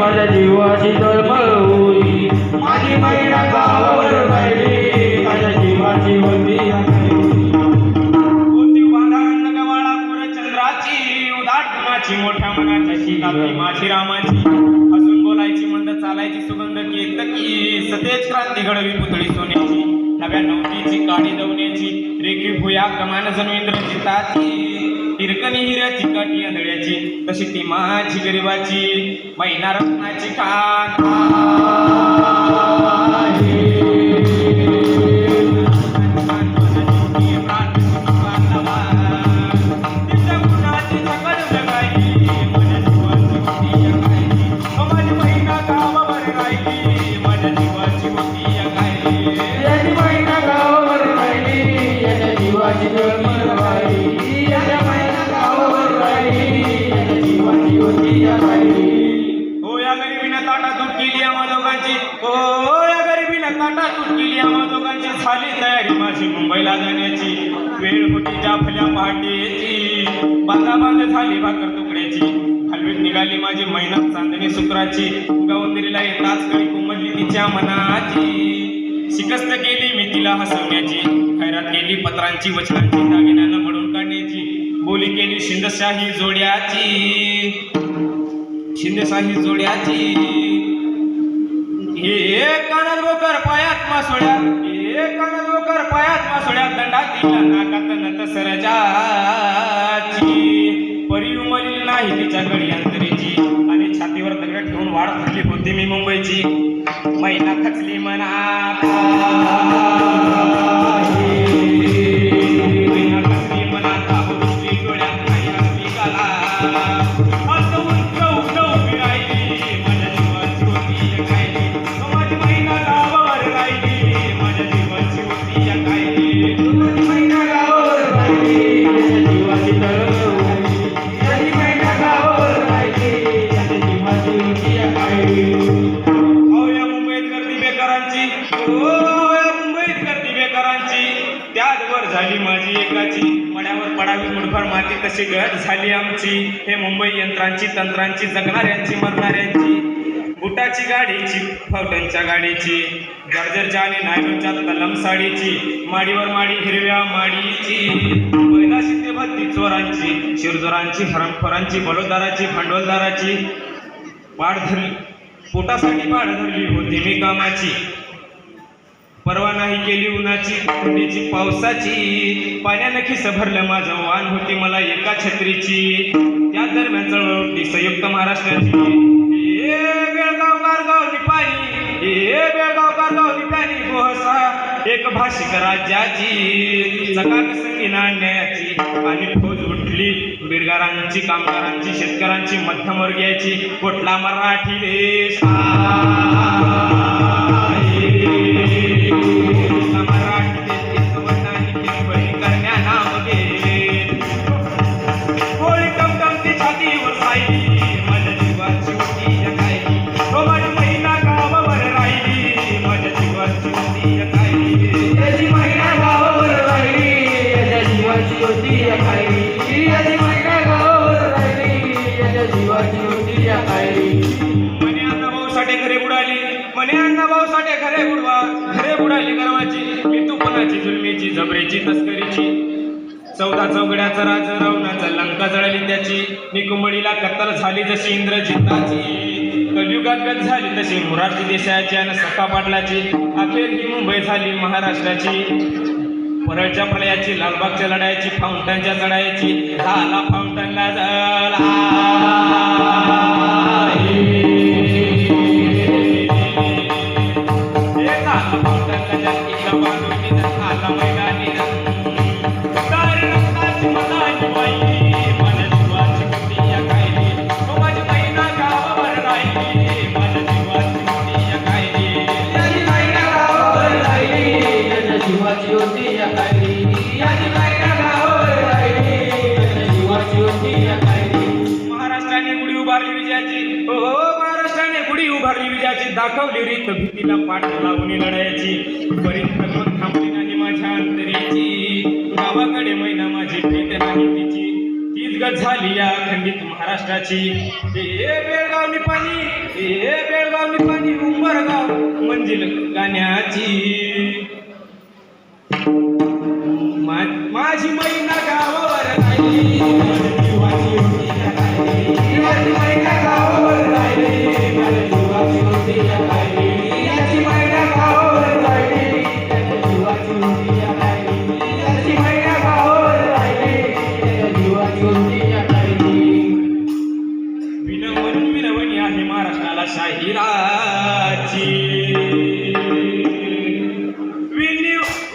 माझ्या जीवाची तळमळ होई, माझी मैना गावावर राहिली, माझ्या जीवाची होती गवाळा चंद्राची उदाट गुणाची मोठ्या मनाची कापली माझी रामाची हसून बोलायची मंद चालायची सुगंध केतकी सतेज क्रांती घडवी पुतळी सोन्याची नव्या नवतीची काळी दवण्याची रेखी भुया कमान जणू इंद्रजिताची हिरकणी हिऱ्याची काठी आंधळ्याची तशी ती माझी गरिबाची मैना रत्नाची खान झाली तयारी माझी मुंबईला जाण्याची वेळ होती जाफल्या पहाटेची बांधाबांध झाली भाकर तुकड्याची हलवीत निघाली माझी मैना चांदणी शुक्राची गवंदरीला येताच कळी कुमडली तिच्या मनाची शिकस्त केली मी तिला हसवण्याची खैरात केली पत्रांची वचनांची दागिन्यानं म्हणून काढण्याची बोली केली शिंदशाही जोड्याची हे कानात बोकर पायात मासोळ्या दंडातील नाकात नत सरजाची परी उमली नाही तिच्या गडी अंतरीची आणि छातीवर दगड ठेवून वाढ धरली होती मी मुंबईची मैना खचली मनात डोळ्यात झाली माझी एकाची मड्यावर पडावी मुठभर माती तशी गट झाली आमची हे मुंबई यंत्रांची तंत्रांची जगणाऱ्यांची मरणाऱ्यांची बुटाची गाडीची फावट्यांच्या गाडीची जर्जरच्या आणि नायलॉनच्या तलम साडीची माडीवर माडी हिरव्या माडीची पैदाशी ते भत्ती चोरांची शिरजोरांची हरणखोरांची बलुतदाराची भांडवलदाराची पाड धरली पोटासाठी पाड धरली होती मी कामाची परवा नाही केली उन्हाची थंडीची पावसाची पाण्यानं खिस भरलं माझं वाण होती मला एका छत्रीची त्या दरम्यान चळवळती संयुक्त महाराष्ट्राची बेळगाव कारगाव निपाणी गोहसा एक भाषिक राज्याची चकाक संगीन अन्यायाची आणि फौज उठली बिरगारांची कामगारांची शेतकऱ्यांची मध्यमवर्गीयाची कुठला मराठी देश घरे बुडाली गर्वाची मी तुपणाची जुलमीची जबरीची तस्करीची 14 चौघड्याचा राज रावणाचा लंका जळली त्याची मी कुंबडीला कत्तल झाली जशी इंद्रजिताची कलियुगात गत झाली तशी मुरारजी देशाची आणि सखा पाटलाची अखेर ही मुंबई झाली महाराष्ट्राची परळच्या फळ्याची लालबागच्या लढायची फाउंटनच्या चढायची झाला फाउंटनला जळा माझी मैना गावावर राहिली, माझ्या जीवाची होती या कायली. माझी मैना दाखवली रीत भीतीला पाठ लावून लढायची बरीच तगमग थांबली नाही माझ्या अंतरीची गावाकडे मैना माझी भेट नाही तिची तीच गत झाली या खंडित महाराष्ट्राची ए बेळगाव निपाणी ए बेळगाव निपाणी उंबरगाव मंजिल गाण्याची माझी मैना गावावर राहिली माझी होती या राहिली माझी मैना गावावर राहिली माझी होती या राहिली माझी मैना गावावर राहिली माझी होती या राहिली माझी मैना गावावर राहिली माझी होती या राहिली विनवून विनवणी आहे महाराष्ट्राला शाहिराची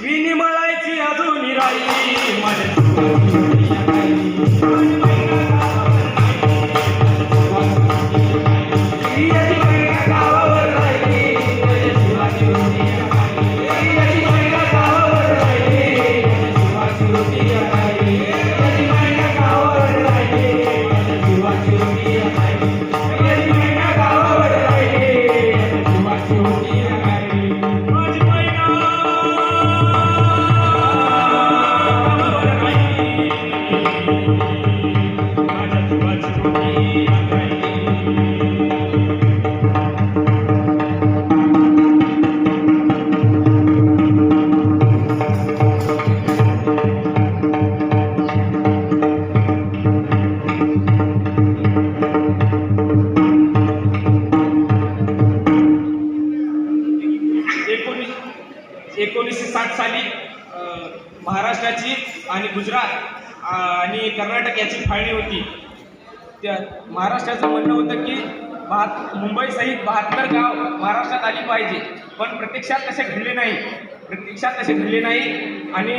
विनिमळायची अजून राहिली माझ्या साली महाराष्ट्राची आणि गुजरात आणि कर्नाटक याची फाळणी होती. त्या महाराष्ट्राचं म्हणणं होतं की मुंबईसहित 72 गाव महाराष्ट्रात आली पाहिजे, पण प्रत्यक्षात तसे घडले नाही आणि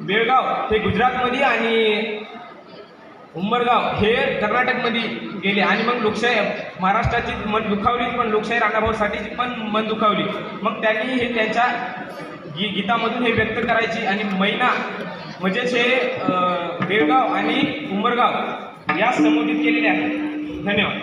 बेळगाव हे गुजरातमध्ये आणि उंबरगाव हे कर्नाटकमध्ये गेले आणि मग लोकशाही महाराष्ट्राची मन दुखावली, पण लोकशाही राणाभाऊसाठीची पण मन दुखावली. मग त्यांनी हे त्यांच्या गीतामधून हे व्यक्त करायची आणि मैना म्हणजेच हे बेळगाव आणि उंबरगाव या संबोधित केलेले आहे. धन्यवाद.